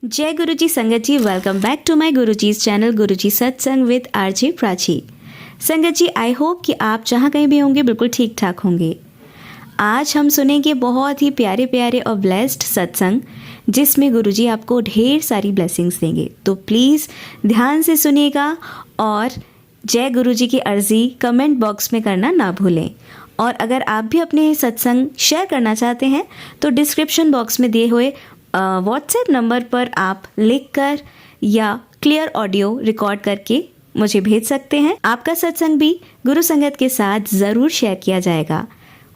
जय गुरुजी संगत जी, welcome back to my Guruji's channel Guruji Satsang with RJ Prachi. संगत जी, आई होप कि आप जहाँ कहीं भी होंगे बिल्कुल ठीक ठाक होंगे। आज हम सुनेंगे बहुत ही प्यारे प्यारे और ब्लेस्ड सत्संग, जिसमें गुरुजी आपको ढेर सारी ब्लेसिंग्स देंगे। तो प्लीज़ ध्यान से सुनिएगा और जय गुरुजी की अर्जी कमेंट बॉक्स में करना ना भूलें। और अगर आप भी अपने सत्संग शेयर करना चाहते हैं तो डिस्क्रिप्शन बॉक्स में दिए हुए व्हाट्सएप नंबर पर आप लिखकर या क्लियर ऑडियो रिकॉर्ड करके मुझे भेज सकते हैं। आपका सत्संग भी गुरु संगत के साथ ज़रूर शेयर किया जाएगा।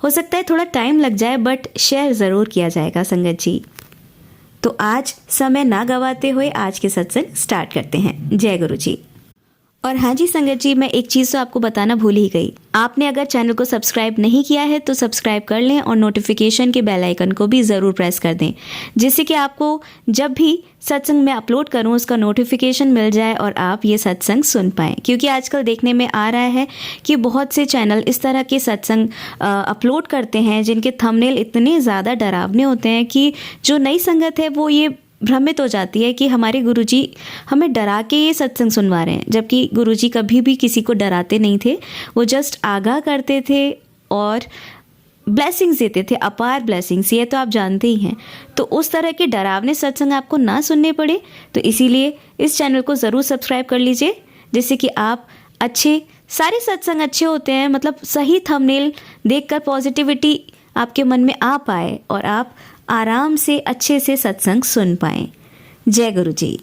हो सकता है थोड़ा टाइम लग जाए, बट शेयर ज़रूर किया जाएगा संगत जी। तो आज समय ना गवाते हुए आज के सत्संग स्टार्ट करते हैं। जय गुरु जी। और हाँ जी संगत जी, मैं एक चीज़ तो आपको बताना भूल ही गई। आपने अगर चैनल को सब्सक्राइब नहीं किया है तो सब्सक्राइब कर लें और नोटिफिकेशन के बेल आइकन को भी ज़रूर प्रेस कर दें, जिससे कि आपको जब भी सत्संग में अपलोड करूं उसका नोटिफिकेशन मिल जाए और आप ये सत्संग सुन पाएँ। क्योंकि आजकल देखने में आ रहा है कि बहुत से चैनल इस तरह के सत्संग अपलोड करते हैं जिनके थंबनेल इतने ज़्यादा डरावने होते हैं कि जो नई संगत है वो ये भ्रमित हो जाती है कि हमारे गुरुजी हमें डरा के ये सत्संग सुनवा रहे हैं, जबकि गुरुजी कभी भी किसी को डराते नहीं थे। वो जस्ट आगाह करते थे और ब्लेसिंग्स देते थे, अपार ब्लेसिंग्स, ये तो आप जानते ही हैं। तो उस तरह के डरावने सत्संग आपको ना सुनने पड़े, तो इसीलिए इस चैनल को ज़रूर सब्सक्राइब कर लीजिए, जिससे कि आप सारे सत्संग अच्छे होते हैं, मतलब सही थंबनेल देखकर पॉजिटिविटी आपके मन में आ पाए और आप आराम से अच्छे से सत्संग सुन पाएं। जय गुरु जी।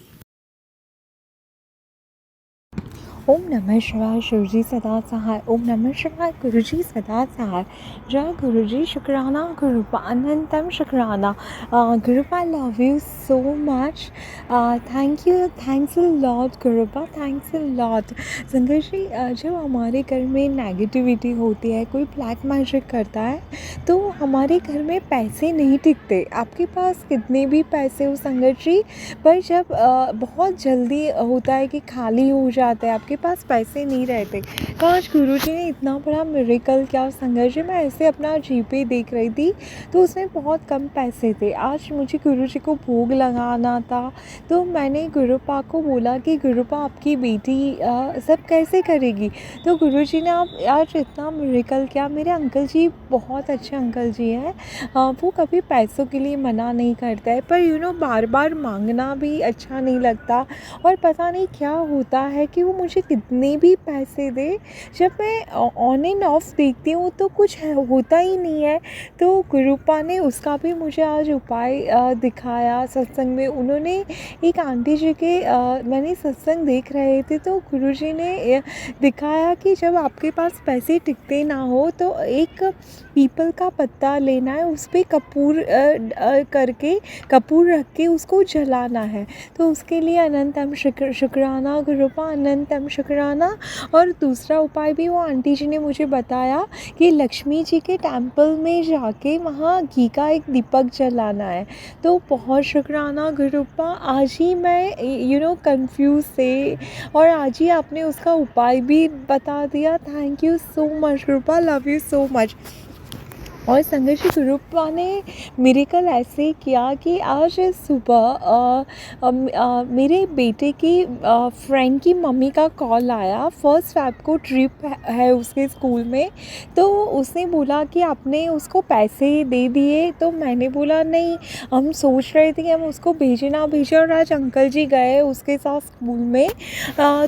ओम नमः शिवाय, शिवजी सदा सहाय। ओम नमः शिवाय, गुरुजी सदा सहाय। जय गुरुजी, शुक्राना गुरुपा, अनंतम शुक्राना। Gurupa, love you so much. Thank you, thanks a lot Gurupa, thanks a lot. Sangharsh ji, जब हमारे घर में नेगेटिविटी होती है, कोई ब्लैक मैजिक करता है, तो हमारे घर में पैसे नहीं टिकते। आपके पास कितने भी पैसे हो संघर्ष जी, पर जब बहुत जल्दी होता है कि खाली हो जाते हैं, आपके पास पैसे नहीं रहते। तो आज गुरुजी ने इतना बड़ा मिरेकल किया संघर्ष जी। मैं ऐसे अपना जीपे देख रही थी तो उसमें बहुत कम पैसे थे। आज मुझे गुरुजी को भोग लगाना था, तो मैंने गुरुपा को बोला कि गुरुपा, आपकी बेटी सब कैसे करेगी। तो गुरुजी ने आज इतना मिरेकल किया। मेरे अंकल जी बहुत अच्छे अंकल जी हैं। वो कभी पैसों के लिए मना नहीं करता है, पर बार बार मांगना भी अच्छा नहीं लगता। और पता नहीं क्या होता है कि वो मुझे कितने भी पैसे दे, जब मैं ऑन एंड ऑफ देखती हूँ तो कुछ होता ही नहीं है। तो गुरुपा ने उसका भी मुझे आज उपाय दिखाया सत्संग में। उन्होंने एक आंटी जी के मैंने सत्संग देख रहे थे, तो गुरुजी ने दिखाया कि जब आपके पास पैसे टिकते ना हो तो एक पीपल का पत्ता लेना है, उस पर करके कपूर रख के उसको जलाना है। तो उसके लिए अनंतम शुक्राना गुरुपा, अनंतम शुक्राना। और दूसरा उपाय भी वो आंटी जी ने मुझे बताया कि लक्ष्मी जी के टेम्पल में जाके वहाँ घी का एक दीपक जलाना है। तो बहुत शुक्राना गुरुपा। आज ही मैं कंफ्यूज थे और आज ही आपने उसका उपाय भी बता दिया। Thank you so much Gurupa, love you so much. और संघर्ष गुरुपा ने मिरेकल ऐसे किया कि आज सुबह मेरे बेटे की फ्रेंड की मम्मी का कॉल आया। 1 फ़रवरी को ट्रिप है उसके स्कूल में, तो उसने बोला कि आपने उसको पैसे दे दिए। तो मैंने बोला नहीं, हम सोच रहे थे कि हम उसको भेजे ना भेजे। और आज अंकल जी गए उसके साथ स्कूल में,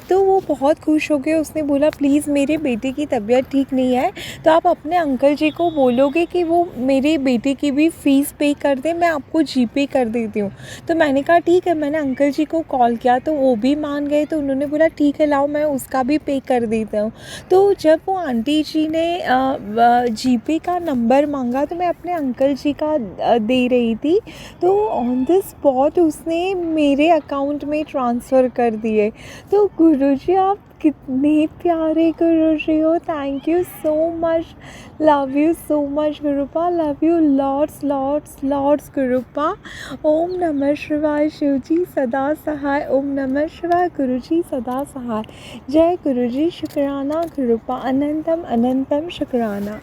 तो वो बहुत खुश हो गए। उसने बोला प्लीज़, मेरे बेटे की तबीयत ठीक नहीं है, तो आप अपने अंकल जी को बोलोगे कि वो मेरे बेटे की भी फ़ीस पे कर दें, मैं आपको जीपे कर देती हूँ। तो मैंने कहा ठीक है। मैंने अंकल जी को कॉल किया तो वो भी मान गए। तो उन्होंने बोला ठीक है, लाओ मैं उसका भी पे कर देता हूँ। तो जब वो आंटी जी ने जीपे का नंबर मांगा तो मैं अपने अंकल जी का दे रही थी, तो ऑन द स्पॉट उसने मेरे अकाउंट में ट्रांसफ़र कर दिए। तो गुरुजी, आप कितने प्यारे गुरुजी हो। Thank you so much, love you so much Gurupa, love you lots lots lots Gurupa. ओम नमः शिवाय, शिवजी सदा सहाय। ओम नमः शिवाय, गुरुजी सदा सहाय। जय गुरुजी, शुक्राना गुरुपा, अनंतम अनंतम शुक्राना।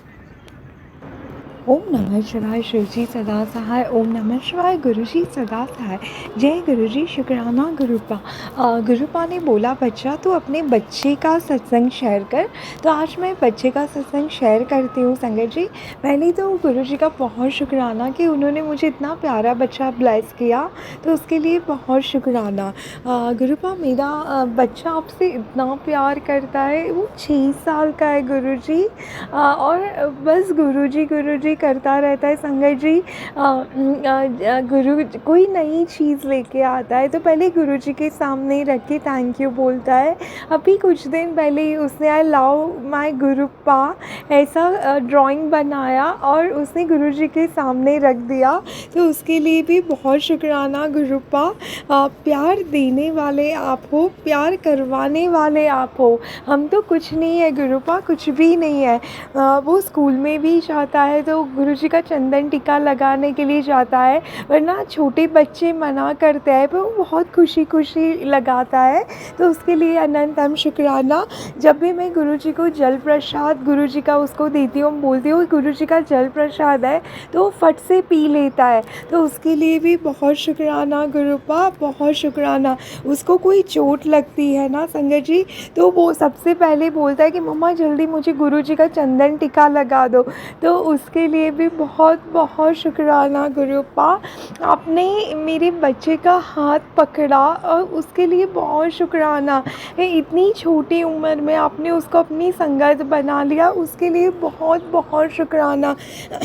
ओम नमः शिवाय शिवजी सदा सहाय। ओम नमः शिवाय गुरुजी सदा सहाय। जय गुरुजी शुक्राना गुरुपा। गुरुपा ने बोला, बच्चा तू अपने बच्चे का सत्संग शेयर कर। तो आज मैं बच्चे का सत्संग शेयर करती हूँ संगत जी। पहले तो गुरुजी का बहुत शुक्राना कि उन्होंने मुझे इतना प्यारा बच्चा ब्लेस किया, तो उसके लिए बहुत शुक्राना। गुरुपा मेरा बच्चा आपसे इतना प्यार करता है। वो 6 साल का है गुरुजी। और बस गुरुजी करता रहता है संगत जी। गुरु कोई नई चीज़ लेके आता है तो पहले गुरुजी के सामने रख के थैंक यू बोलता है। अभी कुछ दिन पहले ही उसने आई लव माय गुरुपा ऐसा ड्राइंग बनाया और उसने गुरुजी के सामने रख दिया। तो उसके लिए भी बहुत शुक्राना गुरुपा। प्यार देने वाले आप हो, प्यार करवाने वाले आप हो। हम तो कुछ नहीं है गुरुपा, कुछ भी नहीं है। वो स्कूल में भी जाता है तो गुरुजी का चंदन टीका लगाने के लिए जाता है, वरना छोटे बच्चे मना करते हैं पर वो बहुत खुशी खुशी लगाता है। तो उसके लिए अनंतम शुक्राना। जब भी मैं गुरुजी को जल प्रसाद गुरुजी का उसको देती हूँ, बोलती हूँ गुरुजी का जल प्रसाद है, तो वो फट से पी लेता है। तो उसके लिए भी बहुत शुक्राना गुरुपा, बहुत शुक्राना। उसको कोई चोट लगती है ना संगत जी, तो वो सबसे पहले बोलता है कि मम्मा जल्दी मुझे गुरुजी का चंदन टीका लगा दो। तो उसके लिए भी बहुत बहुत शुक्राना गुरुपा। आपने मेरे बच्चे का हाथ पकड़ा और उसके लिए बहुत शुक्राना। इतनी छोटी उम्र में आपने उसको अपनी संगत बना लिया, उसके लिए बहुत बहुत शुक्राना।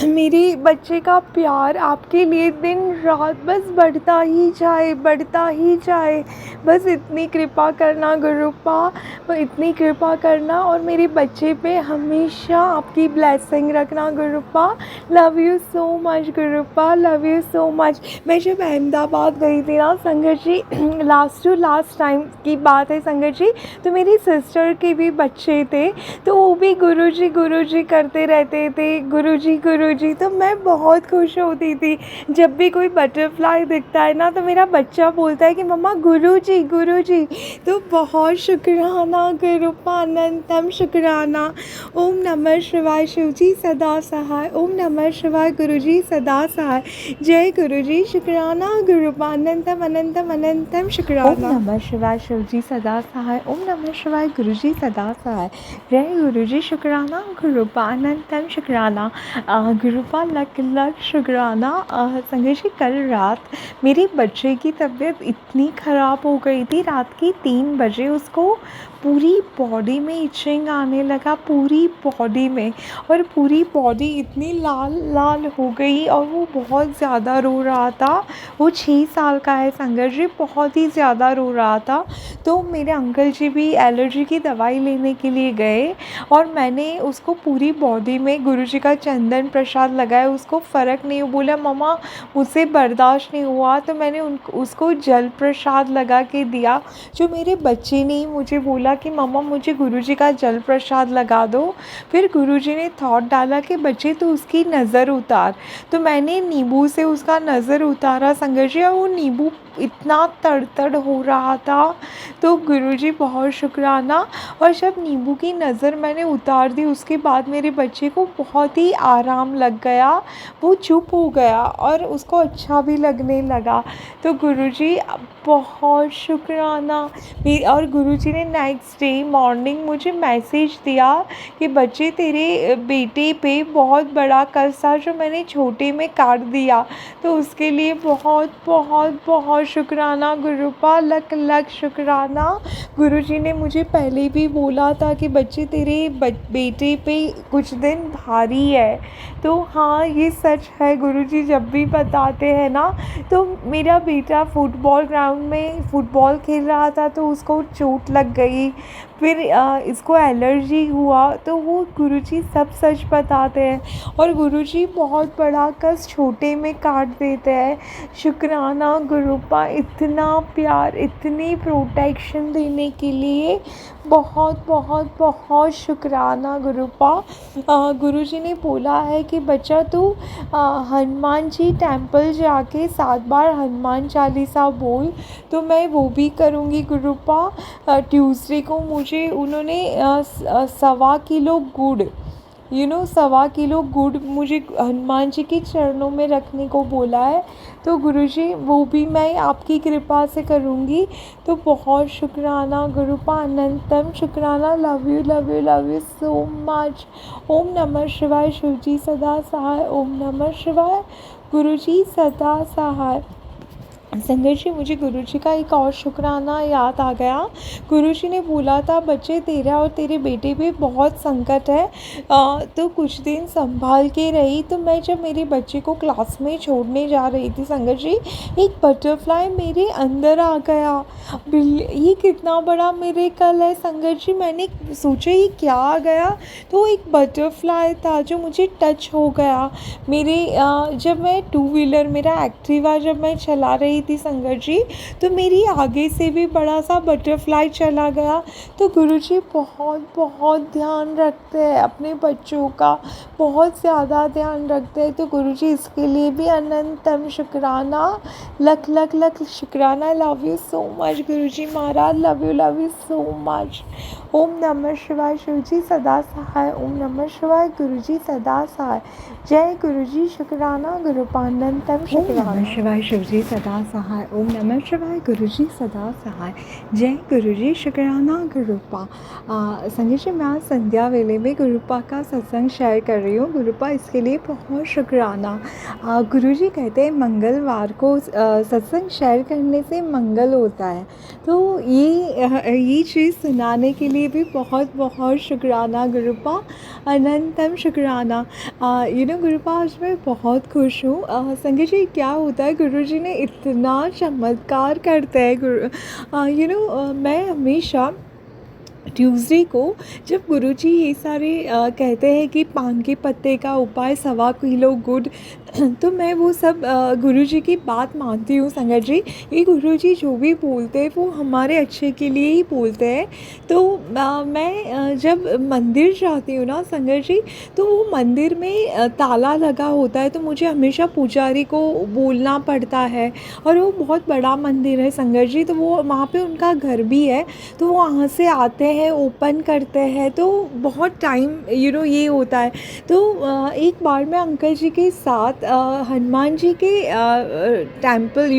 मेरे बच्चे का प्यार आपके लिए दिन रात बस बढ़ता ही जाए, बढ़ता ही जाए। बस इतनी कृपा करना गुरुपा, इतनी कृपा करना और मेरे बच्चे पे हमेशा आपकी ब्लेसिंग रखना Gurupa. Love you so much Gurupa, love you so much. मैं जब अहमदाबाद गई थी ना संगत जी, लास्ट टू लास्ट टाइम की बात है संगत जी, तो मेरी सिस्टर के भी बच्चे थे, तो वो भी गुरुजी करते रहते थे, गुरुजी। तो मैं बहुत खुश होती थी जब भी कोई बटरफ्लाई दिखता है ना, तो मेरा बच्चा बोलता है कि मम्मा गुरुजी। तो बहुत शुक्राना गुरुपा, अनंतम शुक्राना। ओम नमः शिवाय शिवजी सदा सहाय। ओम नमः शिवाय गुरुजी सदा सहाय। जय गुरुजी शुक्राना गुरुपा, अनंतम अनंतम अनंतम शुक्राना। ओम नमः शिवाय शिवजी सदा सहाय। ओम नमः शिवाय गुरुजी सदा सहाय। जय गुरुजी शुक्राना गुरुपा, अनंतम शुक्राना। गुरुपा लख लख शुक्राना। संगत जी कल रात मेरे बच्चे की तबीयत इतनी ख़राब हो गई थी, रात की 3 बजे उसको पूरी बॉडी में इचिंग आने लगा, पूरी बॉडी में, और पूरी बॉडी इतनी लाल लाल हो गई और वो बहुत ज़्यादा रो रहा था। वो 6 साल का है संगत जी, बहुत ही ज़्यादा रो रहा था। तो मेरे अंकल जी भी एलर्जी की दवाई लेने के लिए गए और मैंने उसको पूरी बॉडी में गुरुजी का चंदन प्रसाद लगाया, उसको फ़र्क नहीं हुआ। बोला मम्मा मुझसे बर्दाश्त नहीं हुआ, तो मैंने उसको जल प्रसाद लगा के दिया। जो मेरे बच्चे ने ही मुझे बोला कि मम्मा मुझे गुरुजी का जल प्रसाद लगा दो। फिर गुरुजी ने थॉट डाला कि बच्चे तो उसकी नज़र उतार, तो मैंने नींबू से उसका नज़र उतारा संगत जी, और वो नींबू इतना तड़ हो रहा था। तो गुरुजी बहुत शुक्राना। और जब नींबू की नज़र मैंने उतार दी, उसके बाद मेरे बच्चे को बहुत ही आराम लग गया, वो चुप हो गया और उसको अच्छा भी लगने लगा। तो गुरुजी बहुत शुक्राना। और गुरुजी ने नेक्स्ट डे मॉर्निंग मुझे मैसेज दिया कि बच्चे तेरे बेटे पे बहुत बड़ा कर्ज था जो मैंने छोटे में काट दिया, तो उसके लिए बहुत बहुत बहुत शुक्राना गुरुपा, लख लख शुक्राना। गुरुजी ने मुझे पहले भी बोला था कि बच्चे तेरे बेटे पे कुछ दिन भारी है, तो हाँ ये सच है, गुरुजी जब भी बताते हैं ना। तो मेरा बेटा फुटबॉल ग्राउंड में फ़ुटबॉल खेल रहा था तो उसको चोट लग गई, फिर इसको एलर्जी हुआ, तो वो गुरुजी सब सच बताते हैं और गुरुजी बहुत बड़ा कष्ट छोटे में काट देते हैं। शुक्राना गुरुपा, इतना प्यार, इतनी प्रोटेक्शन देने के लिए बहुत बहुत बहुत शुक्राना गुरुपा। गुरुजी ने बोला है कि बच्चा तू हनुमान जी टेम्पल जाके 7 बार हनुमान चालीसा बोल, तो मैं वो भी करूँगी गुरुपा। ट्यूसडे को मुझे उन्होंने 1.25 किलो गुड़ 1.25 किलो गुड़ मुझे हनुमान जी के चरणों में रखने को बोला है। तो गुरुजी वो भी मैं आपकी कृपा से करूँगी। तो बहुत शुक्राना गुरुपा, अनंतम शुक्राना। Love you love you love you so much. ओम नमः शिवाय। शिवजी सदा सहाय। ओम नमः शिवाय। गुरुजी सदा सहाय। संगत जी, मुझे गुरुजी का एक और शुक्राना याद आ गया। गुरुजी ने बोला था बच्चे तेरा और तेरे बेटे पे बहुत संकट है, तो कुछ दिन संभाल के रही। तो मैं जब मेरे बच्चे को क्लास में छोड़ने जा रही थी संगत जी, एक बटरफ्लाई मेरे अंदर आ गया। ये कितना बड़ा मिरेकल है संगत जी। मैंने सोचा ये क्या आ गया, तो एक बटरफ्लाई था जो मुझे टच हो गया। जब मैं टू व्हीलर मेरा एक्टिवा जब मैं चला रही थी संगत जी, तो मेरी आगे से भी बड़ा सा बटरफ्लाई चला गया। तो गुरुजी बहुत बहुत ध्यान रखते हैं अपने बच्चों का, बहुत ज़्यादा ध्यान रखते हैं। तो गुरुजी इसके लिए भी अनंतम शुक्राना, लख लख लख शुक्राना। Love you so much Guruji Maharaj, love you so much. ओम नमः शिवाय। शिवजी सदा सहाय। ओम नमः शिवाय। गुरुजी सदा सहाय। जय गुरुजी। शुक्राना गुरुपानंतम शुक्राना। ओम नमः शिवाय। शिवजी सदा सहाय। ओम नमः शिवाय। गुरुजी सदा सहाय। जय गुरुजी। शुक्राना गुरुपा। संगत जी, मैं आज संध्या वेले में गुरुपा का सत्संग शेयर कर रही हूँ। गुरुपा इसके लिए बहुत शुक्राना। गुरुजी कहते हैं मंगलवार को सत्संग शेयर करने से मंगल होता है। तो ये चीज़ सुनाने के लिए भी बहुत बहुत शुक्राना गुरुपा, अनंतम शुक्राना। गुरुपा आज मैं बहुत खुश हूँ। संगत जी, क्या होता है, गुरुजी ने इतना चमत्कार करते हैं। मैं हमेशा ट्यूसडे को जब गुरुजी ये सारे कहते हैं कि पान के पत्ते का उपाय 1.25 किलो गुड़, तो मैं वो सब गुरुजी की बात मानती हूँ संगत जी। ये गुरुजी जो भी बोलते हैं वो हमारे अच्छे के लिए ही बोलते हैं। तो मैं जब मंदिर जाती हूँ ना संगत जी, तो वो मंदिर में ताला लगा होता है, तो मुझे हमेशा पुजारी को बोलना पड़ता है। और वो बहुत बड़ा मंदिर है संगत जी, तो वो वहाँ पे उनका घर भी है, तो वो वहाँ से आते हैं, ओपन करते हैं, तो बहुत टाइम ये होता है। तो एक बार मैं अंकल जी के साथ हनुमान जी के टेम्पल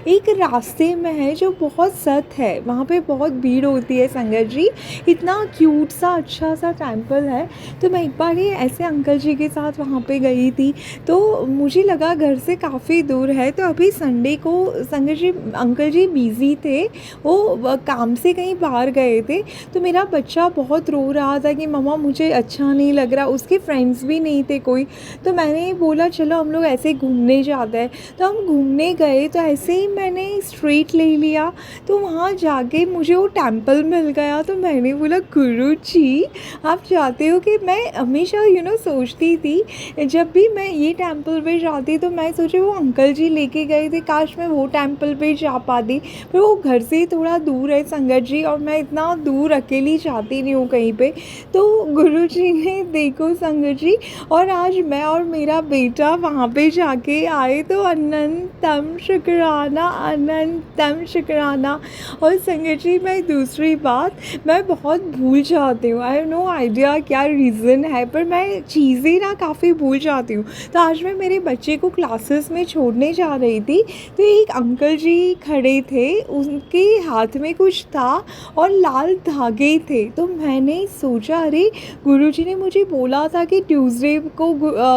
एक रास्ते में है जो बहुत सत है, वहाँ पे बहुत भीड़ होती है संगत जी। इतना क्यूट सा अच्छा सा टेम्पल है। तो मैं एक बार ही ऐसे अंकल जी के साथ वहाँ पे गई थी, तो मुझे लगा घर से काफ़ी दूर है। तो अभी संडे को संगत जी अंकल जी बिज़ी थे, वो काम से कहीं बाहर गए थे। तो मेरा बच्चा बहुत रो रहा था कि मम्मा मुझे अच्छा नहीं लग रहा, उसके फ्रेंड्स भी नहीं थे कोई। तो मैंने बोला चलो हम लोग ऐसे घूमने जाते हैं। तो हम घूमने गए, तो ऐसे ही मैंने स्ट्रीट ले लिया, तो वहाँ जाके मुझे वो टेम्पल मिल गया। तो मैंने बोला गुरुजी आप चाहते हो कि मैं हमेशा सोचती थी जब भी मैं ये टेम्पल पे जाती, तो मैं सोची वो अंकल जी लेके गए थे, काश मैं वो टेम्पल पे जा पाती। पर वो घर से थोड़ा दूर है संगत जी, और मैं इतना दूर अकेली जाती नहीं हूँ कहीं पे। तो गुरुजी ने देखो संगत जी, और आज मैं और मेरा बेटा वहाँ पे जाके आए, तो अनंतम शुक्राना, अनंतम शुक्राना। और संगत जी, मैं दूसरी बात, मैं बहुत भूल जाती हूँ, आई हैव नो आइडिया क्या रीज़न है, पर मैं चीज़ें ना काफ़ी भूल जाती हूँ। तो आज मैं मेरे बच्चे को क्लासेस में छोड़ने जा रही थी, तो एक अंकल जी खड़े थे, उनके हाथ में कुछ था और लाल धागे थे। तो मैंने सोचा अरे गुरुजी ने मुझे बोला था कि ट्यूसडे को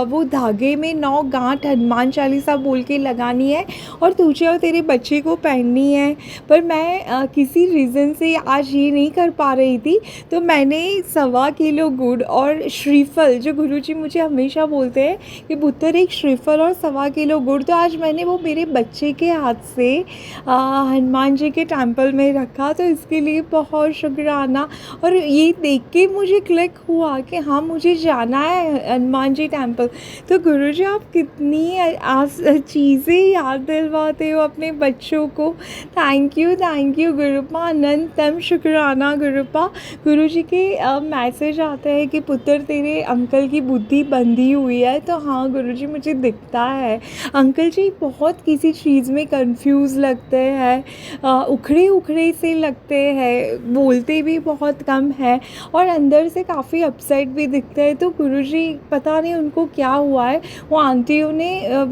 वो धागे में 9 गांठ हनुमान चालीसा बोल के लगानी है और तुझे और तेरे बच्चे को पहननी है। पर मैं किसी रीज़न से आज ये नहीं कर पा रही थी। तो मैंने 1.25 किलो गुड़ और श्रीफल, जो गुरुजी मुझे हमेशा बोलते हैं कि पुत्र एक श्रीफल और 1.25 किलो गुड़, तो आज मैंने वो मेरे बच्चे के हाथ से हनुमान जी के टेम्पल में रखा। तो इसके लिए बहुत शुक्राना। और ये देख के मुझे क्लिक हुआ कि हाँ मुझे जाना है हनुमान जी टेम्पल। तो गुरुजी आप कितनी चीज़ें याद दिलवाते हो अपने बच्चों को। थैंक यू गुरुपा, अनंतम शुक्राना गुरुपा। गुरुजी के मैसेज आता है कि पुत्र तेरे अंकल की बुद्धि बंधी हुई है। तो हाँ गुरुजी मुझे दिखता है, अंकल जी बहुत किसी चीज़ में कंफ्यूज लगते हैं, उखड़े से लगते हैं, बोलते भी भी बहुत कम है और अंदर से काफ़ी अपसेट भी दिखते हैं। तो गुरुजी पता नहीं उनको क्या हुआ है, वो आंटियों ने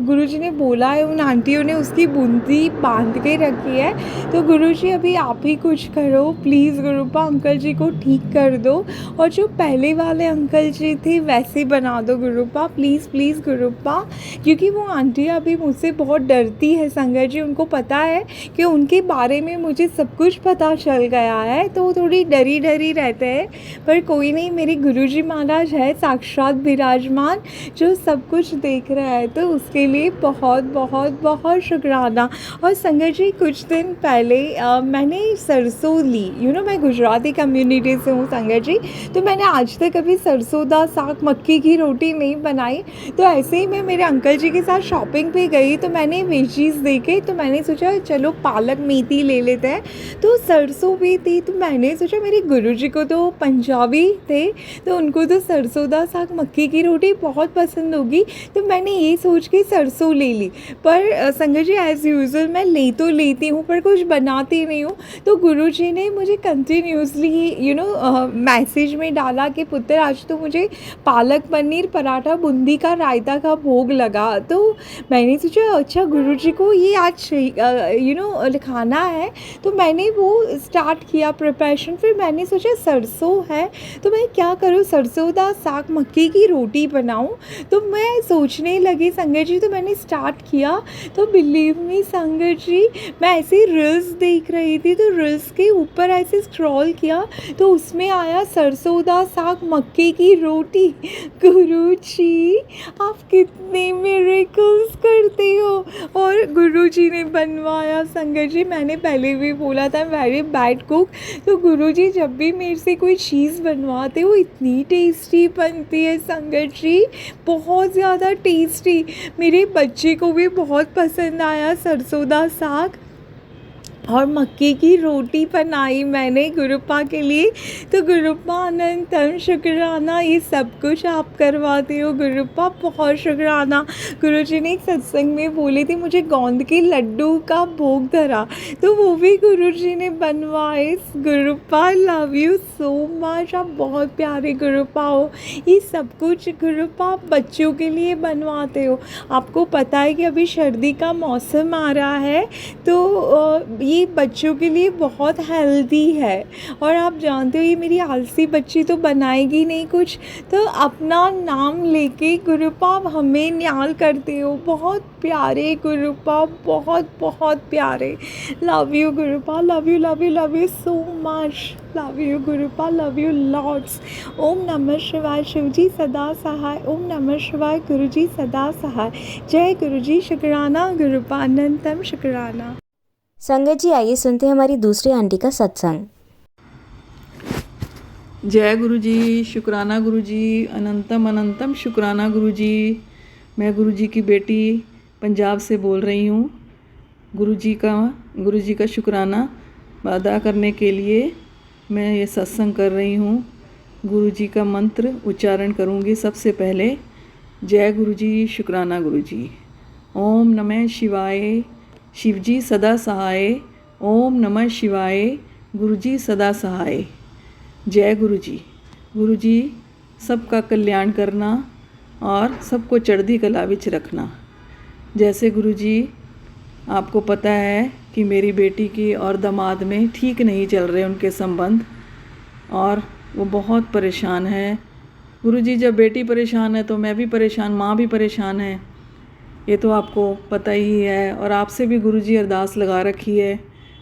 गुरुजी ने बोला है, उन आंटियों ने उसकी बूंदी बांध के रखी है। तो गुरुजी अभी आप ही कुछ करो प्लीज़ गुरुपा, अंकल जी को ठीक कर दो और जो पहले वाले अंकल जी थे वैसे बना दो गुरुपा, प्लीज़ प्लीज़ गुरुपा। क्योंकि वो आंटी अभी मुझसे बहुत डरती है संगत जी, उनको पता है कि उनके बारे में मुझे सब कुछ पता चल गया है, तो वो थोड़ी डरी डरी रहते हैं। पर कोई नहीं, मेरे गुरुजी महाराज है साक्षात विराजमान जो सब कुछ देख रहा है, तो उसके लिए बहुत बहुत बहुत शुक्राना। और संगत जी कुछ दिन पहले मैंने सरसों ली, मैं गुजराती कम्युनिटी से हूँ संगत जी, तो मैंने आज तक कभी सरसों दा साग मक्की की रोटी नहीं बनाई। तो ऐसे ही मैं मेरे अंकल जी के साथ शॉपिंग पे गई, तो मैंने वेजीज़ देखे, तो मैंने सोचा चलो पालक मेथी ले लेते हैं। तो सरसों भी थी, तो मैंने सोचा मेरे गुरुजी को तो पंजाबी थे, तो उनको तो सरसों दा साग मक्की की रोटी बहुत पसंद होगी, तो मैंने ये सोच के सरसों ले ली। पर संगत जी एज़ यूजुअल मैं ले तो लेती हूँ पर कुछ बनाती नहीं हूँ। तो गुरुजी ने मुझे कंटिन्यूसली मैसेज में डाला कि पुत्र आज तो मुझे पालक पनीर पराठा बूंदी का रायता का भोग लगा। तो मैंने सोचा अच्छा गुरुजी को ये आज खाना है, तो मैंने वो स्टार्ट किया प्रिपरेशन। फिर मैंने सोचा सरसों है तो मैं क्या करूँ, सरसों दा साग मक्की की रोटी बनाऊँ। तो मैं सोचने लगी संगत जी, तो मैंने स्टार्ट किया। तो बिलीव मी संगत जी, मैं ऐसे रील्स देख रही थी, तो रील्स के ऊपर ऐसे स्क्रॉल किया तो उसमें आया सरसों दा साग मक्की की रोटी। गुरुजी आप कितने मिरेकल्स करते हो। और गुरुजी ने बनवाया संगत जी, मैंने पहले भी बोला था वेरी बैड कुक, तो गुरुजी जब भी मेरे से कोई चीज़ बनवाते वो इतनी टेस्टी बनती है संगत जी, बहुत ज़्यादा टेस्टी। मेरे बच्चे को भी बहुत पसंद आया सरसों दा साग और मक्की की रोटी बनाई मैंने गुरुपा के लिए। तो गुरुपा अनंतम शुक्राना, ये सब कुछ आप करवाते हो गुरुपा, बहुत शुक्राना। गुरुजी ने एक सत्संग में बोले थे मुझे गोंद के लड्डू का भोग धरा, तो वो भी गुरुजी ने बनवाए। गुरुपा लव यू सो मच, आप बहुत प्यारे गुरुपा हो। ये सब कुछ गुरुपा आप बच्चों के लिए बनवाते हो। आपको पता है कि अभी सर्दी का मौसम आ रहा है, तो ये बच्चों के लिए बहुत हेल्दी है। और आप जानते हो ये मेरी आलसी बच्ची तो बनाएगी नहीं कुछ, तो अपना नाम लेके गुरुपा आप हमें न्याल करते हो, बहुत प्यारे गुरुपा, बहुत बहुत प्यारे। Love you Gurupa, love you love you love you so much, love you Gurupa, love you lots. ओम नमः शिवाय, शिवजी सदा सहाय। ओम नमः शिवाय, गुरुजी सदा सहाय। जय गुरुजी, शुक्राना गुरुपा, अनंतम शुक्राना। संगत जी आइए सुनते हैं हमारी दूसरी आंटी का सत्संग। जय गुरु जी, शुक्राना गुरु जी, अनंतम अनंतम शुक्राना गुरु जी। मैं गुरु जी की बेटी पंजाब से बोल रही हूँ। गुरु जी का शुक्राना अदा करने के लिए मैं ये सत्संग कर रही हूँ। गुरु जी का मंत्र उच्चारण करूँगी सबसे पहले। जय गुरु जी, शुक्राना गुरु जी। ओम नमः शिवाय, शिवजी सदा सहाय। ओम नमः शिवाय, गुरुजी सदा सहाय। जय गुरु जी सबका कल्याण करना और सबको चढ़ती कला विच रखना। जैसे गुरु जी आपको पता है कि मेरी बेटी की और दामाद में ठीक नहीं चल रहे उनके संबंध, और वो बहुत परेशान है। गुरु जी जब बेटी परेशान है तो मैं भी परेशान, माँ भी परेशान है, ये तो आपको पता ही है। और आपसे भी गुरुजी अरदास लगा रखी है।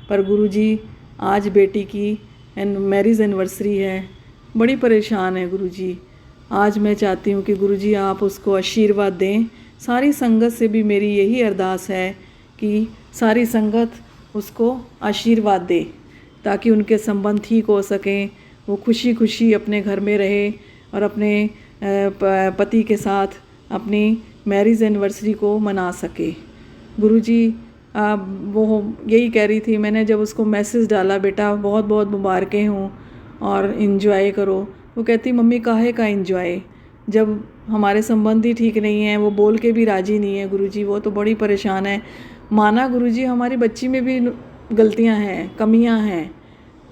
पर गुरुजी आज बेटी की मैरिज एनिवर्सरी है, बड़ी परेशान है गुरुजी। आज मैं चाहती हूँ कि गुरुजी आप उसको आशीर्वाद दें। सारी संगत से भी मेरी यही अरदास है कि सारी संगत उसको आशीर्वाद दे ताकि उनके संबंध ठीक हो सकें, वो खुशी खुशी अपने घर में रहे और अपने पति के साथ अपनी मैरिज एनिवर्सरी को मना सके। गुरुजी वो यही कह रही थी, मैंने जब उसको मैसेज डाला बेटा बहुत बहुत मुबारकें हों और इन्जॉय करो, वो कहती मम्मी काहे का इन्जॉय, जब हमारे संबंध ही ठीक नहीं है, वो बोल के भी राज़ी नहीं है गुरुजी, वो तो बड़ी परेशान है। माना गुरुजी हमारी बच्ची में भी गलतियां हैं, कमियां हैं,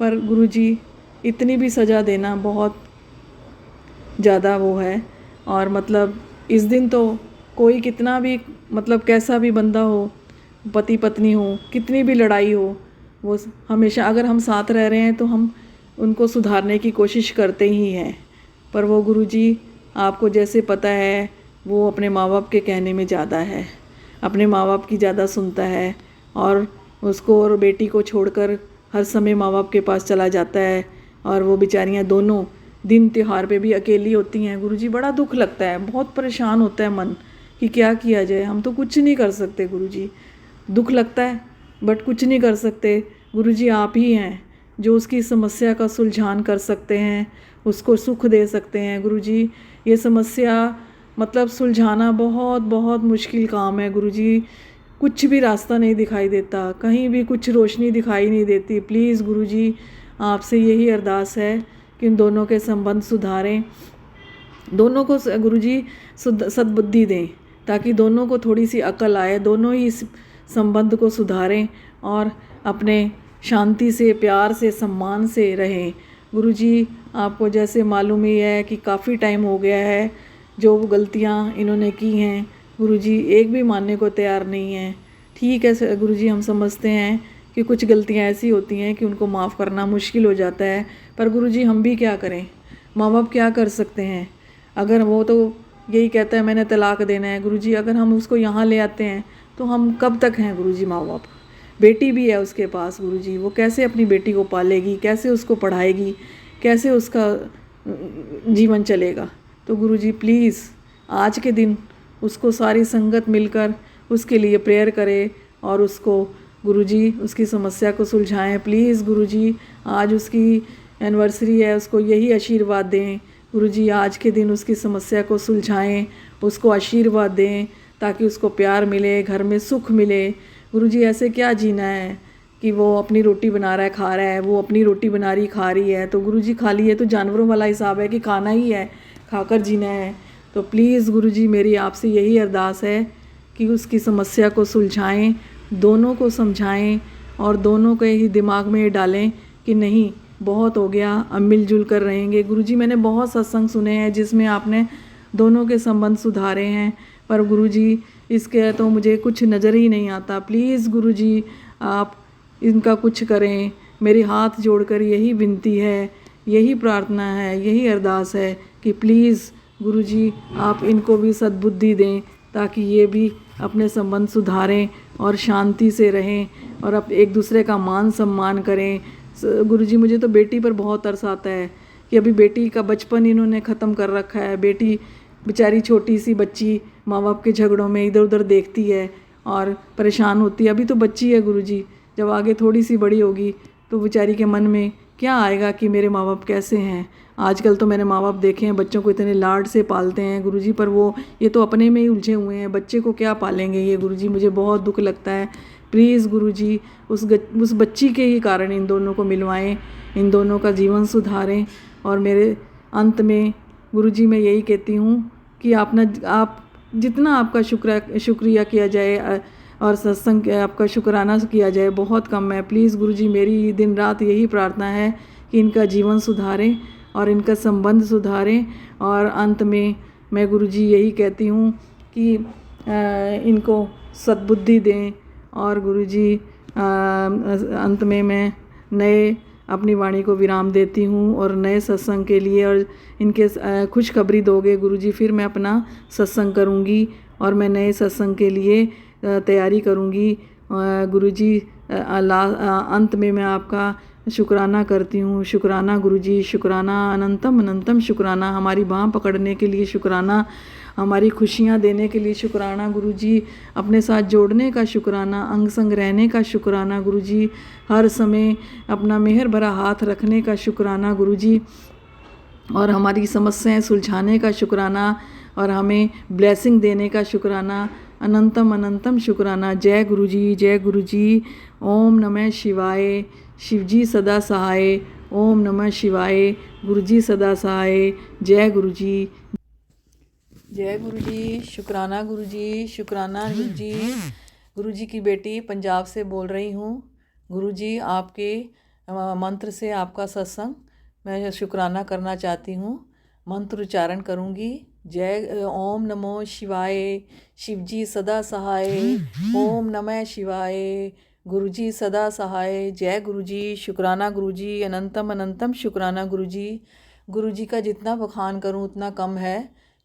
पर गुरुजी इतनी भी सज़ा देना बहुत ज़्यादा वो है। और मतलब इस दिन तो कोई कितना भी मतलब कैसा भी बंदा हो, पति पत्नी हो, कितनी भी लड़ाई हो, वो हमेशा अगर हम साथ रह रहे हैं तो हम उनको सुधारने की कोशिश करते ही हैं। पर वो गुरुजी आपको जैसे पता है वो अपने माँ बाप के कहने में ज़्यादा है, अपने माँ बाप की ज़्यादा सुनता है और उसको और बेटी को छोड़कर हर समय माँ बाप के पास चला जाता है। और वो बेचारियाँ दोनों दिन त्योहार पे भी अकेली होती हैं। गुरुजी बड़ा दुख लगता है, बहुत परेशान होता है मन कि क्या किया जाए, हम तो कुछ नहीं कर सकते गुरुजी। दुख लगता है बट कुछ नहीं कर सकते। गुरुजी आप ही हैं जो उसकी समस्या का सुलझान कर सकते हैं, उसको सुख दे सकते हैं। गुरुजी ये समस्या मतलब सुलझाना बहुत बहुत मुश्किल काम है गुरुजी। कुछ भी रास्ता नहीं दिखाई देता, कहीं भी कुछ रोशनी दिखाई नहीं देती। प्लीज़ गुरुजी आपसे यही अरदास है कि इन दोनों के संबंध सुधारें, दोनों को गुरुजी सद्बुद्धि दें ताकि दोनों को थोड़ी सी अकल आए, दोनों ही इस संबंध को सुधारें और अपने शांति से, प्यार से, सम्मान से रहें। गुरुजी आपको जैसे मालूम ही है कि काफ़ी टाइम हो गया है जो गलतियाँ इन्होंने की हैं, गुरुजी एक भी मानने को तैयार नहीं है। ठीक है गुरुजी, हम समझते हैं कि कुछ गलतियाँ ऐसी होती हैं कि उनको माफ़ करना मुश्किल हो जाता है, पर गुरुजी हम भी क्या करें, माँ बाप क्या कर सकते हैं। अगर वो तो यही कहता है मैंने तलाक देना है गुरुजी, अगर हम उसको यहाँ ले आते हैं तो हम कब तक हैं गुरुजी माँ बाप। बेटी भी है उसके पास गुरुजी, वो कैसे अपनी बेटी को पालेगी, कैसे उसको पढ़ाएगी, कैसे उसका जीवन चलेगा। तो गुरुजी प्लीज़ आज के दिन उसको सारी संगत मिलकर उसके लिए प्रेयर करे और उसको गुरुजी उसकी समस्या को सुलझाएं। प्लीज़ गुरुजी आज उसकी एनिवर्सरी है, उसको यही आशीर्वाद दें गुरुजी, आज के दिन उसकी समस्या को सुलझाएं, उसको आशीर्वाद दें ताकि उसको प्यार मिले, घर में सुख मिले। गुरुजी ऐसे क्या जीना है कि वो अपनी रोटी बना रहा है, खा रहा है, वो अपनी रोटी बना रही खा रही है, तो गुरुजी खा ली है तो जानवरों वाला हिसाब है कि खाना ही है, खाकर जीना है। तो प्लीज़ गुरुजी मेरी आपसे यही अरदास है कि उसकी समस्या को सुलझाएं, दोनों को समझाएं और दोनों के ही दिमाग में ये डालें कि नहीं बहुत हो गया, अब मिलजुल कर रहेंगे। गुरुजी मैंने बहुत सत्संग सुने हैं जिसमें आपने दोनों के संबंध सुधारे हैं, पर गुरुजी इसके तो मुझे कुछ नज़र ही नहीं आता। प्लीज़ गुरुजी आप इनका कुछ करें, मेरे हाथ जोड़कर यही विनती है, यही प्रार्थना है, यही अरदास है कि प्लीज़ गुरुजी आप इनको भी सद्बुद्धि दें ताकि ये भी अपने संबंध सुधारें और शांति से रहें और अब एक दूसरे का मान सम्मान करें। गुरुजी मुझे तो बेटी पर बहुत तरस आता है कि अभी बेटी का बचपन इन्होंने ख़त्म कर रखा है। बेटी बेचारी छोटी सी बच्ची माँ बाप के झगड़ों में इधर उधर देखती है और परेशान होती है। अभी तो बच्ची है गुरुजी, जब आगे थोड़ी सी बड़ी होगी तो बेचारी के मन में क्या आएगा कि मेरे माँ बाप कैसे हैं। आजकल तो मैंने माँ बाप देखे हैं बच्चों को इतने लाड से पालते हैं गुरुजी, पर वो ये तो अपने में ही उलझे हुए हैं, बच्चे को क्या पालेंगे ये गुरुजी। मुझे बहुत दुख लगता है। प्लीज़ गुरुजी उस बच्ची के ही कारण इन दोनों को मिलवाएं, इन दोनों का जीवन सुधारें। और मेरे अंत में गुरुजी मैं यही कहती हूँ कि आप जितना आपका शुक्रिया किया जाए और सत्संग आपका शुक्राना किया जाए बहुत कम है। प्लीज़ गुरुजी मेरी दिन रात यही प्रार्थना है कि इनका जीवन सुधारें और इनका संबंध सुधारें। और अंत में मैं गुरुजी यही कहती हूँ कि इनको सद्बुद्धि दें। और गुरुजी अंत में मैं नए अपनी वाणी को विराम देती हूँ और नए सत्संग के लिए और इनके खुशखबरी दोगे गुरुजी, फिर मैं अपना सत्संग करूँगी और मैं नए सत्संग के लिए तैयारी करूँगी। गुरुजी अंत में मैं आपका शुक्राना करती हूँ। शुक्राना गुरुजी, शुक्राना, अनंतम अनंतम शुक्राना। हमारी बाँह पकड़ने के लिए शुक्राना, हमारी खुशियाँ देने के लिए शुक्राना गुरुजी, अपने साथ जोड़ने का शुक्राना, अंग संग रहने का शुक्राना गुरुजी, हर समय अपना मेहर भरा हाथ रखने का शुक्राना गुरुजी, और हमारी समस्याएं सुलझाने का शुक्राना और हमें ब्लेसिंग देने का शुक्राना। अनंतम अनंतम शुक्राना। जय गुरुजी, जय गुरुजी। ओम नमः शिवाय। शिवजी सदा सहाय। ओम नमः शिवाय। गुरुजी सदा सहाय। जय गुरुजी, जय गुरुजी। शुक्राना गुरुजी, शुक्राना गुरुजी। गुरुजी की बेटी पंजाब से बोल रही हूँ। गुरुजी आपके मंत्र से आपका सत्संग मैं शुक्राना करना चाहती हूँ। मंत्र उच्चारण करूँगी। जय ओम नमो शिवाय, शिवजी सदा सहाय। ओम नमः शिवाय, गुरुजी सदा सहाय। जय गुरुजी, शुक्राना गुरुजी, अनंतम अनंतम शुक्राना गुरुजी। गुरुजी का जितना बखान करूँ उतना कम है,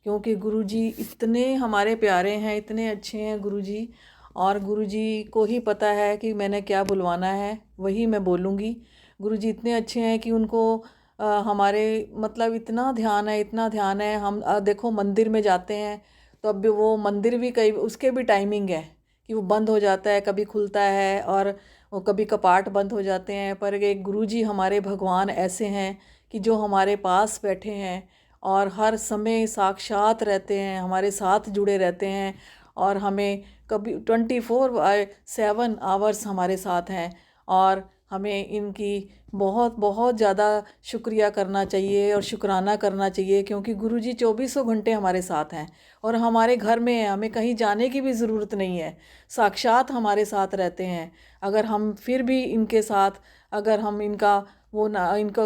क्योंकि गुरुजी इतने हमारे प्यारे हैं, इतने अच्छे हैं गुरुजी। और गुरुजी को ही पता है कि मैंने क्या बुलवाना है, वही मैं बोलूँगी। गुरुजी इतने अच्छे हैं कि उनको हमारे मतलब इतना ध्यान है, इतना ध्यान है। हम देखो मंदिर में जाते हैं तो अब वो मंदिर भी कई उसके भी टाइमिंग है कि वो बंद हो जाता है, कभी खुलता है, और वो कभी कपाट बंद हो जाते हैं। पर एक गुरुजी हमारे भगवान ऐसे हैं कि जो हमारे पास बैठे हैं और हर समय साक्षात रहते हैं, हमारे साथ जुड़े रहते हैं। और हमें कभी 24/7 आवर्स हमारे साथ हैं। और हमें इनकी बहुत बहुत ज़्यादा शुक्रिया करना चाहिए और शुक्राना करना चाहिए, क्योंकि गुरुजी 24 घंटे हमारे साथ हैं और हमारे घर में हैं। हमें कहीं जाने की भी ज़रूरत नहीं है, साक्षात हमारे साथ रहते हैं। अगर हम फिर भी इनके साथ, अगर हम इनका वो ना इनका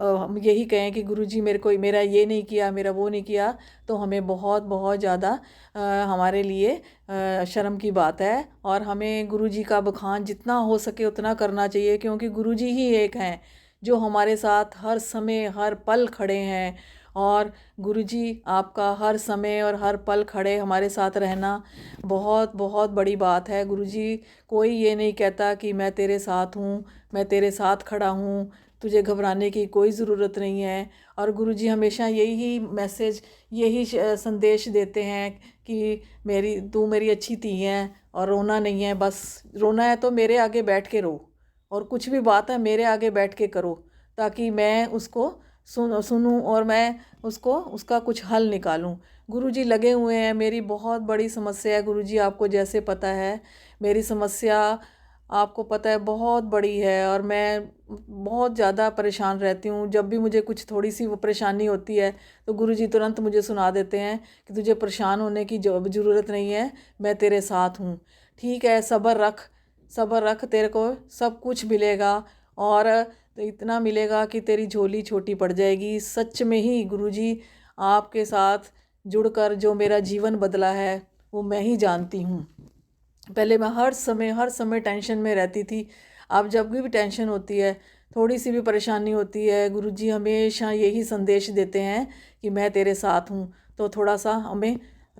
हम यही कहें कि गुरुजी मेरे को मेरा ये नहीं किया, मेरा वो नहीं किया, तो हमें बहुत बहुत ज़्यादा हमारे लिए शर्म की बात है। और हमें गुरुजी का बखान जितना हो सके उतना करना चाहिए, क्योंकि गुरुजी ही एक हैं जो हमारे साथ हर समय हर पल खड़े हैं। और गुरुजी आपका हर समय और हर पल खड़े हमारे साथ रहना बहुत बहुत बड़ी बात है। गुरुजी कोई ये नहीं कहता कि मैं तेरे साथ हूँ, मैं तेरे साथ खड़ा हूँ, तुझे घबराने की कोई ज़रूरत नहीं है। और गुरुजी हमेशा यही मैसेज, यही संदेश देते हैं कि तू मेरी अच्छी धी है और रोना नहीं है। बस रोना है तो मेरे आगे बैठ के रो, और कुछ भी बात है मेरे आगे बैठ के करो, ताकि मैं उसको सुनूं और मैं उसका कुछ हल निकालूं। गुरुजी लगे हुए हैं। मेरी बहुत बड़ी समस्या है गुरुजी, आपको जैसे पता है मेरी समस्या आपको पता है बहुत बड़ी है, और मैं बहुत ज़्यादा परेशान रहती हूँ। जब भी मुझे कुछ थोड़ी सी वो परेशानी होती है तो गुरुजी तुरंत मुझे सुना देते हैं कि तुझे परेशान होने की ज़रूरत नहीं है, मैं तेरे साथ हूँ। ठीक है, सब्र रख, सब्र रख, तेरे को सब कुछ मिलेगा। और तो इतना मिलेगा कि तेरी झोली छोटी पड़ जाएगी। सच में ही गुरुजी आपके साथ जुड़कर जो मेरा जीवन बदला है वो मैं ही जानती हूँ। पहले मैं हर समय टेंशन में रहती थी। अब जब भी टेंशन होती है, थोड़ी सी भी परेशानी होती है, गुरुजी हमेशा यही संदेश देते हैं कि मैं तेरे साथ हूँ। तो थोड़ा सा हमें,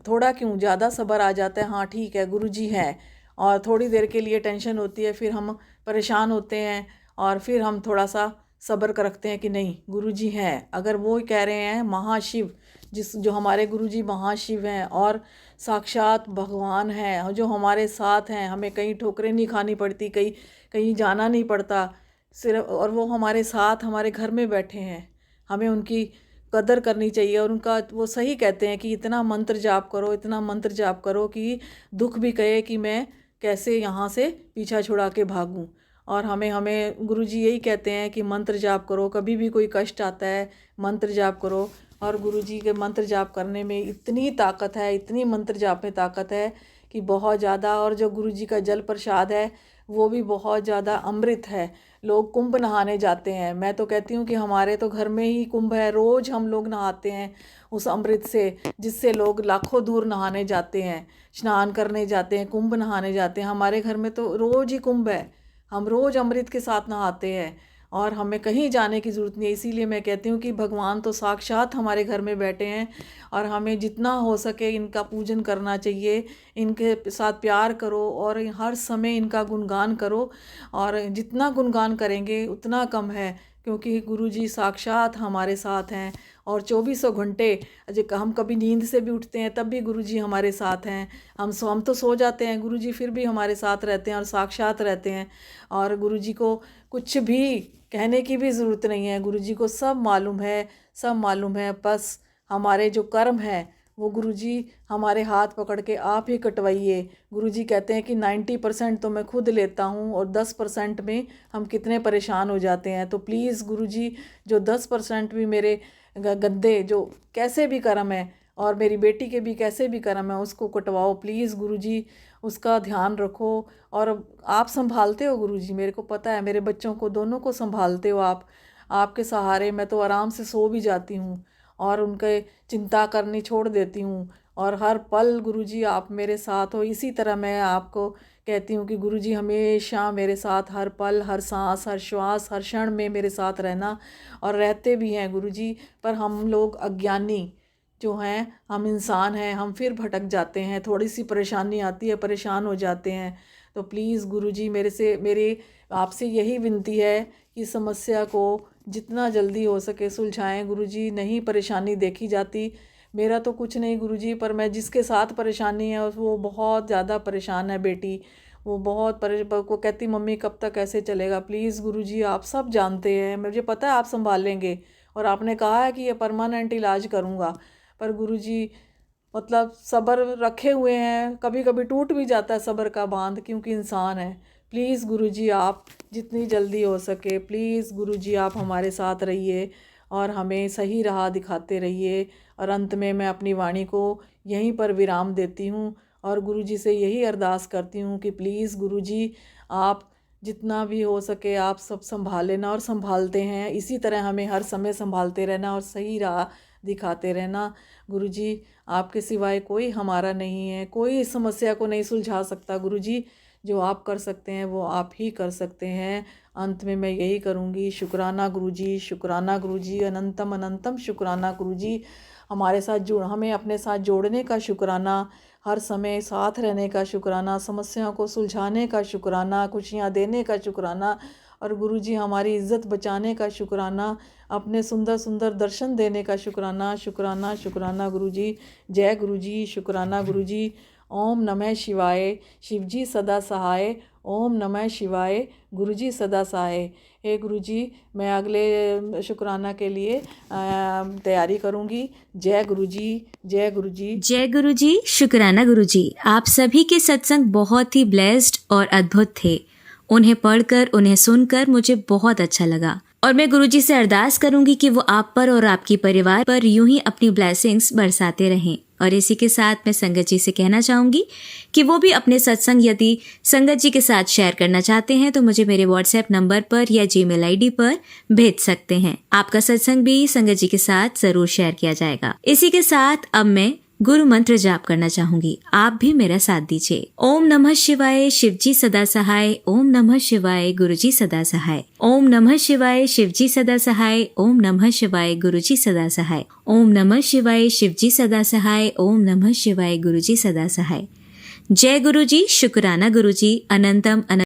थोड़ा क्यों ज़्यादा सब्र आ जाता है। हाँ ठीक है, गुरुजी हैं। और थोड़ी देर के लिए टेंशन होती है, फिर हम परेशान होते हैं, और फिर हम थोड़ा सा सब्र कर रखते हैं कि नहीं गुरुजी हैं। अगर वो कह रहे हैं महाशिव, जो हमारे गुरुजी महाशिव हैं और साक्षात भगवान हैं जो हमारे साथ हैं, हमें कहीं ठोकरें नहीं खानी पड़ती, कहीं कहीं जाना नहीं पड़ता सिर्फ, और वो हमारे साथ हमारे घर में बैठे हैं। हमें उनकी कदर करनी चाहिए। और उनका वो सही कहते हैं कि इतना मंत्र जाप करो, इतना मंत्र जाप करो कि दुख भी कहे कि मैं कैसे यहाँ से पीछा छुड़ा के भागूं। और हमें हमें गुरुजी यही कहते हैं कि मंत्र जाप करो, कभी भी कोई कष्ट आता है मंत्र जाप करो। और गुरुजी के मंत्र जाप करने में इतनी ताकत है, इतनी मंत्र जाप में ताकत है कि बहुत ज़्यादा। और जो गुरुजी का जल प्रसाद है वो भी बहुत ज़्यादा अमृत है। लोग कुंभ नहाने जाते हैं, मैं तो कहती हूँ कि हमारे तो घर में ही कुंभ है, रोज़ हम लोग नहाते हैं उस अमृत से, जिससे लोग लाखों दूर नहाने जाते हैं, स्नान करने जाते हैं, कुंभ नहाने जाते हैं। हमारे घर में तो रोज़ ही कुंभ है, हम रोज़ अमृत के साथ नहाते हैं, और हमें कहीं जाने की ज़रूरत नहीं है। इसीलिए मैं कहती हूँ कि भगवान तो साक्षात हमारे घर में बैठे हैं, और हमें जितना हो सके इनका पूजन करना चाहिए, इनके साथ प्यार करो और हर समय इनका गुणगान करो। और जितना गुणगान करेंगे उतना कम है, क्योंकि गुरुजी साक्षात हमारे साथ हैं। और 24 घंटे हम कभी नींद से भी उठते हैं तब भी गुरुजी हमारे साथ हैं। हम तो सो जाते हैं, गुरुजी फिर भी हमारे साथ रहते हैं और साक्षात रहते हैं। और गुरुजी को कुछ भी कहने की भी ज़रूरत नहीं है, गुरुजी को सब मालूम है, सब मालूम है। बस हमारे जो कर्म हैं वो गुरुजी हमारे हाथ पकड़ के आप ही कटवाइए। गुरुजी कहते हैं कि 90% तो मैं खुद लेता हूँ और 10% में हम कितने परेशान हो जाते हैं। तो प्लीज़ गुरुजी जो 10% भी मेरे गंदे जो कैसे भी कर्म है, और मेरी बेटी के भी कैसे भी कर्म है, उसको कटवाओ प्लीज़ गुरुजी, उसका ध्यान रखो। और आप संभालते हो गुरुजी, मेरे को पता है, मेरे बच्चों को दोनों को संभालते हो आप। आपके सहारे मैं तो आराम से सो भी जाती हूँ और उनके चिंता करनी छोड़ देती हूँ। और हर पल गुरुजी आप मेरे साथ हो। इसी तरह मैं आपको कहती हूँ कि गुरुजी हमेशा मेरे साथ, हर पल, हर सांस, हर श्वास, हर क्षण में मेरे साथ रहना, और रहते भी हैं गुरुजी। पर हम लोग अज्ञानी जो हैं, हम इंसान हैं, हम फिर भटक जाते हैं, थोड़ी सी परेशानी आती है, परेशान हो जाते हैं। तो प्लीज़ गुरुजी मेरे आपसे यही विनती है कि समस्या को जितना जल्दी हो सके सुलझाएं गुरुजी। नहीं परेशानी देखी जाती, मेरा तो कुछ नहीं गुरुजी, पर मैं जिसके साथ परेशानी है वो बहुत ज़्यादा परेशान है बेटी। वो बहुत को कहती मम्मी कब तक ऐसे चलेगा। प्लीज़ गुरुजी आप सब जानते हैं, मुझे पता है आप संभाल लेंगे, और आपने कहा है कि ये परमानेंट इलाज करूँगा। पर गुरुजी मतलब सब्र रखे हुए हैं, कभी कभी टूट भी जाता है सब्र का बांध, क्योंकि इंसान है। प्लीज़ गुरुजी आप जितनी जल्दी हो सके, प्लीज़ गुरुजी आप हमारे साथ रहिए और हमें सही राह दिखाते रहिए। और अंत में मैं अपनी वाणी को यहीं पर विराम देती हूँ और गुरुजी से यही अरदास करती हूँ कि प्लीज़ गुरुजी आप जितना भी हो सके आप सब संभाल लेना, और संभालते हैं, इसी तरह हमें हर समय संभालते रहना और सही राह दिखाते रहना। गुरुजी आपके सिवाय कोई हमारा नहीं है, कोई इस समस्या को नहीं सुलझा सकता गुरुजी। जो आप कर सकते हैं वो आप ही कर सकते हैं। अंत में मैं यही करूँगी, शुक्राना गुरुजी, शुक्राना गुरुजी, अनंतम अनंतम शुक्राना गुरुजी। हमारे साथ हमें अपने साथ जोड़ने का शुक्राना, हर समय साथ रहने का शुक्राना, समस्याओं को सुलझाने का शुक्राना, खुशियाँ देने का शुक्राना, और गुरुजी हमारी इज़्ज़त बचाने का शुक्राना, अपने सुंदर सुंदर दर्शन देने का शुक्राना। शुक्राना शुक्राना गुरुजी। जय गुरुजी, शुक्राना गुरुजी। ओम नमः शिवाय, शिवजी सदा सहाय। ओम नमः शिवाय, गुरुजी सदा सहाय। हे गुरुजी मैं अगले शुक्राना के लिए तैयारी करूँगी। जय गुरुजी, जय गुरुजी। जय गुरुजी, शुक्राना गुरुजी। आप सभी के सत्संग बहुत ही ब्लेस्ड और अद्भुत थे। उन्हें पढ़कर, उन्हें सुनकर मुझे बहुत अच्छा लगा, और मैं गुरुजी से अरदास करूंगी कि वो आप पर और आपकी परिवार पर यूं ही अपनी ब्लेसिंग्स बरसाते रहें। और इसी के साथ मैं संगत जी से कहना चाहूंगी कि वो भी अपने सत्संग यदि संगत जी के साथ शेयर करना चाहते हैं तो मुझे मेरे व्हाट्सएप नंबर पर या जीमेल आईडी पर भेज सकते हैं। आपका सत्संग भी संगत जी के साथ जरूर शेयर किया जाएगा। इसी के साथ अब मैं गुरु मंत्र जाप करना चाहूंगी, आप भी मेरा साथ दीजिए। ओम नमः शिवाय, शिवजी सदा सहाय। ओम नमः शिवाय, गुरुजी सदा सहाय। ओम नमः शिवाय, शिवजी सदा सहाय। ओम नमः शिवाय, गुरुजी सदा सहाय। ओम नमः शिवाय, शिवजी सदा सहाय। ओम नमः शिवाय, गुरुजी सदा सहाय। जय गुरुजी, शुक्राना गुरुजी, अनंतम अनंत।